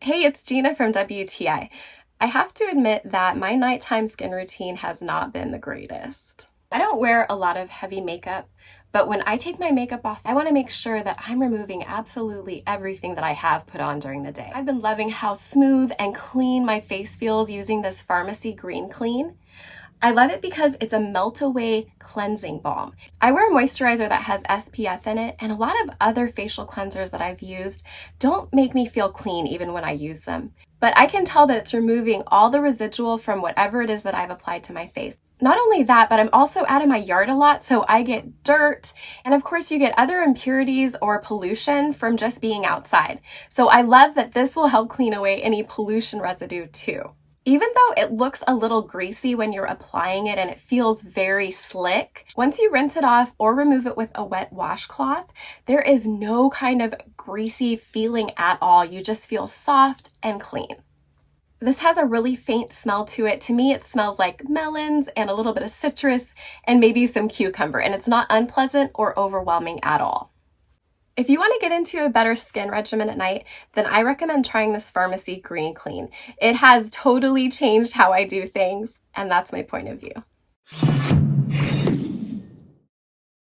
Hey, it's Gina from WTI. I have to admit that my nighttime skin routine has not been the greatest. I don't wear a lot of heavy makeup, but when I take my makeup off, I want to make sure that I'm removing absolutely everything that I have put on during the day. I've been loving how smooth and clean my face feels using this Farmacy Green Clean. I love it because it's a melt-away cleansing balm. I wear a moisturizer that has SPF in it, and a lot of other facial cleansers that I've used don't make me feel clean even when I use them. But I can tell that it's removing all the residual from whatever it is that I've applied to my face. Not only that, but I'm also out in my yard a lot, so I get dirt, and of course you get other impurities or pollution from just being outside. So I love that this will help clean away any pollution residue too. Even though it looks a little greasy when you're applying it and it feels very slick, once you rinse it off or remove it with a wet washcloth, there is no kind of greasy feeling at all. You just feel soft and clean. This has a really faint smell to it. To me, it smells like melons and a little bit of citrus and maybe some cucumber, and it's not unpleasant or overwhelming at all. If you want to get into a better skin regimen at night, then I recommend trying this Farmacy Green Clean. It has totally changed how I do things, and that's my point of view.